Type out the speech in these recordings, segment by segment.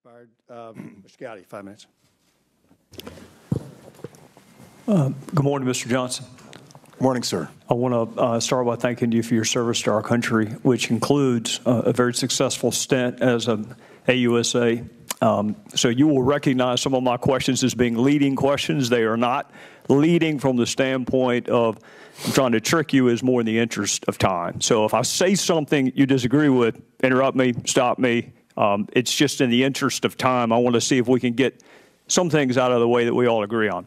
expired. Mr. Gowdy, 5 minutes. Good morning, Mr. Johnson. Good morning, sir. I want to start by thanking you for your service to our country, which includes a very successful stint as an AUSA. So you will recognize some of my questions as being leading questions. They are not leading from the standpoint of I'm trying to trick you, is more in the interest of time. So if I say something you disagree with, interrupt me, stop me. It's just in the interest of time. I want to see if we can get some things out of the way that we all agree on.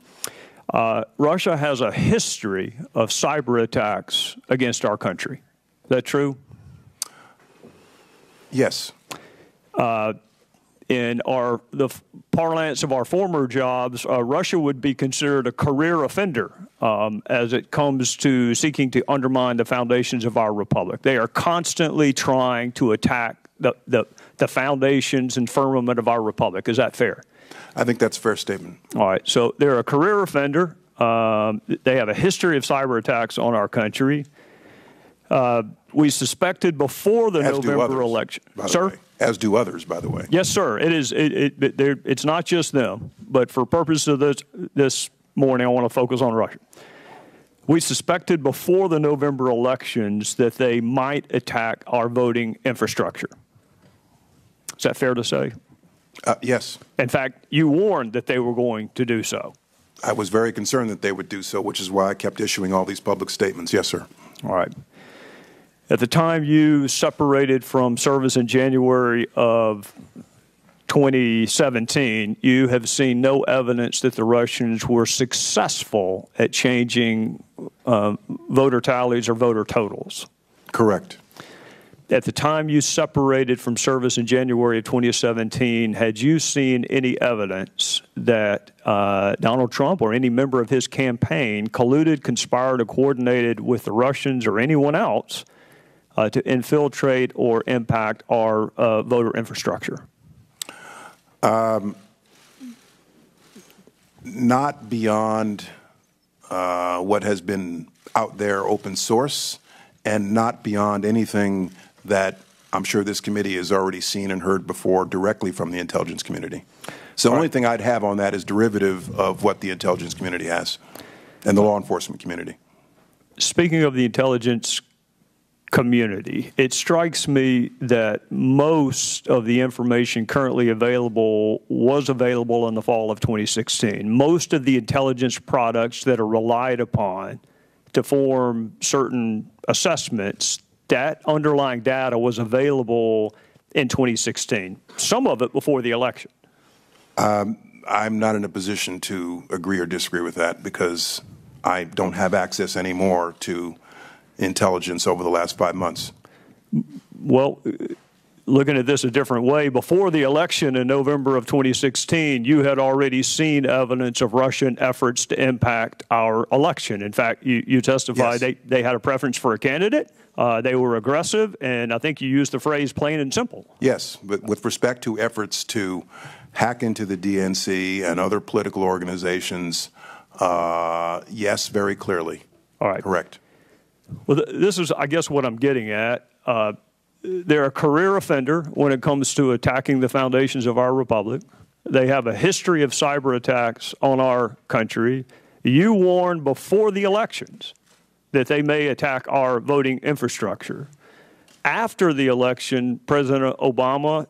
Russia has a history of cyber attacks against our country. Is that true? Yes. In the parlance of our former jobs, Russia would be considered a career offender as it comes to seeking to undermine the foundations of our republic. They are constantly trying to attack the foundations and firmament of our republic. Is that fair? I think that's a fair statement. All right. So they're a career offender. They have a history of cyber attacks on our country. We suspected before the November election. Sir? As do others, by the way. Yes, sir. It is. It's not just them. But for purposes of this morning, I want to focus on Russia. We suspected before the November elections that they might attack our voting infrastructure. Is that fair to say? Yes. In fact, you warned that they were going to do so. I was very concerned that they would do so, which is why I kept issuing all these public statements. Yes, sir. All right. At the time you separated from service in January of 2017, you have seen no evidence that the Russians were successful at changing voter tallies or voter totals. Correct. At the time you separated from service in January of 2017, had you seen any evidence that Donald Trump or any member of his campaign colluded, conspired, or coordinated with the Russians or anyone else to infiltrate or impact our voter infrastructure? Not beyond what has been out there open source, and not beyond anything that I'm sure this committee has already seen and heard before directly from the intelligence community. So the only thing I'd have on that is derivative of what the intelligence community has and the law enforcement community. Speaking of the intelligence community, it strikes me that most of the information currently available was available in the fall of 2016. Most of the intelligence products that are relied upon to form certain assessments, that underlying data was available in 2016, some of it before the election. I'm not in a position to agree or disagree with that because I don't have access anymore to intelligence over the last 5 months. Well, looking at this a different way, before the election in November of 2016, you had already seen evidence of Russian efforts to impact our election. In fact, you testified they had a preference for a candidate. They were aggressive, and I think you used the phrase plain and simple. Yes, but with respect to efforts to hack into the DNC and other political organizations, yes, very clearly. All right. Correct. Well, this is, I guess, what I'm getting at. They're a career offender when it comes to attacking the foundations of our republic. They have a history of cyber attacks on our country. You warned before the elections that they may attack our voting infrastructure. After the election, President Obama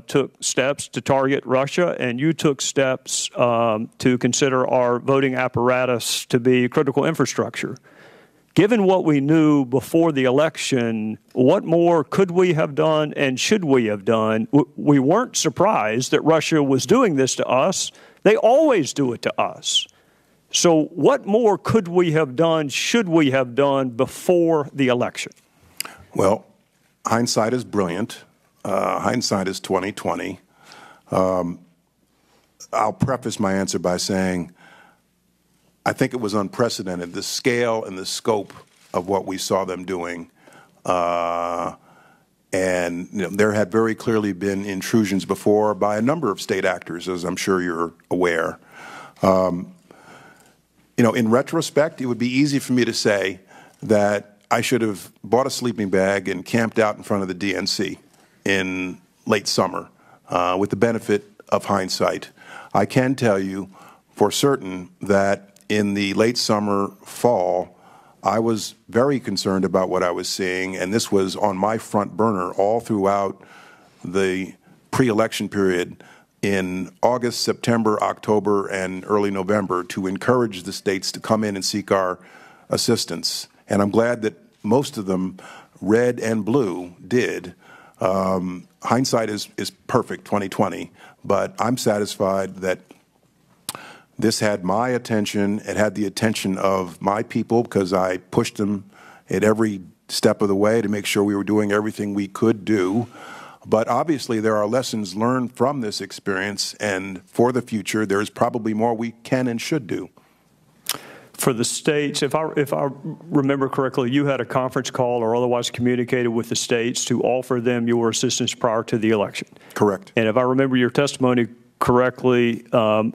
took steps to target Russia, and you took steps to consider our voting apparatus to be critical infrastructure. Given what we knew before the election, what more could we have done and should we have done? We weren't surprised that Russia was doing this to us. They always do it to us. So what more could we have done, should we have done before the election? Well, hindsight is brilliant. Hindsight is 20/20. I'll preface my answer by saying I think it was unprecedented, the scale and the scope of what we saw them doing. And there had very clearly been intrusions before by a number of state actors, as I'm sure you're aware. In retrospect, it would be easy for me to say that I should have bought a sleeping bag and camped out in front of the DNC in late summer with the benefit of hindsight. I can tell you for certain that in the late summer, fall, I was very concerned about what I was seeing, and this was on my front burner all throughout the pre-election period in August, September, October, and early November to encourage the states to come in and seek our assistance. And I'm glad that most of them, red and blue, did. Hindsight is perfect, 2020, but I'm satisfied that this had my attention. It had the attention of my people because I pushed them at every step of the way to make sure we were doing everything we could do. But obviously there are lessons learned from this experience, and for the future there's probably more we can and should do. For the states, if I remember correctly, you had a conference call or otherwise communicated with the states to offer them your assistance prior to the election. Correct. And if I remember your testimony correctly,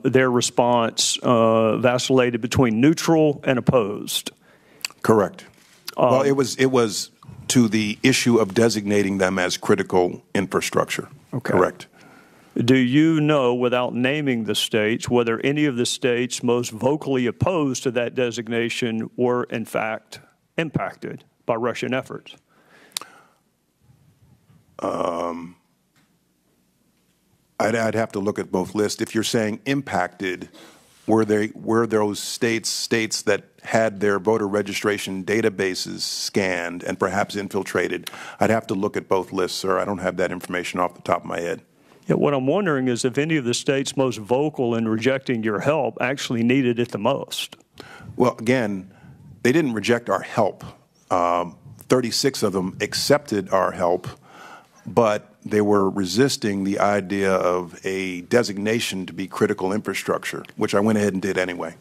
their response vacillated between neutral and opposed. Correct. Well, it was to the issue of designating them as critical infrastructure. Okay. Correct. Do you know, without naming the states, whether any of the states most vocally opposed to that designation were, in fact, impacted by Russian efforts? I'd have to look at both lists. If you're saying impacted, were those states that had their voter registration databases scanned and perhaps infiltrated? I'd have to look at both lists, sir. I don't have that information off the top of my head. Yeah, what I'm wondering is if any of the states most vocal in rejecting your help actually needed it the most. Well, again, they didn't reject our help. 36 of them accepted our help, but they were resisting the idea of a designation to be critical infrastructure, which I went ahead and did anyway.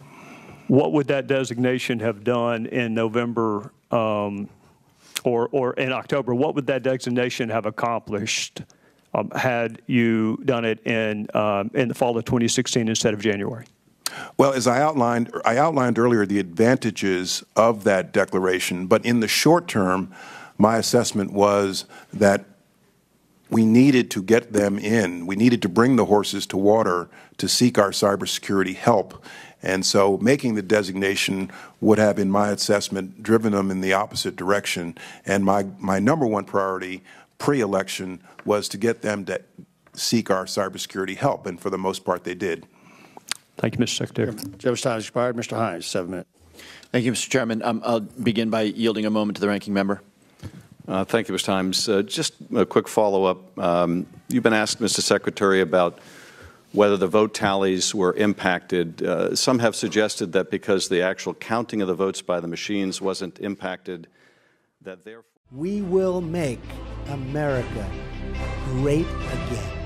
What would that designation have done in November or in October? What would that designation have accomplished had you done it in the fall of 2016 instead of January? Well, as I outlined earlier the advantages of that declaration, but in the short term, my assessment was that we needed to get them in. We needed to bring the horses to water to seek our cybersecurity help. And so making the designation would have, in my assessment, driven them in the opposite direction. And my number one priority pre-election was to get them to seek our cybersecurity help, and for the most part they did. Thank you, Mr. Secretary. Judge time has expired. Mr. Hines, 7 minutes. Thank you, Mr. Chairman. I'll begin by yielding a moment to the ranking member. Thank you, Mr. Hines. Just a quick follow-up. You've been asked, Mr. Secretary, about whether the vote tallies were impacted. Some have suggested that because the actual counting of the votes by the machines wasn't impacted, that therefore... We will make America great again.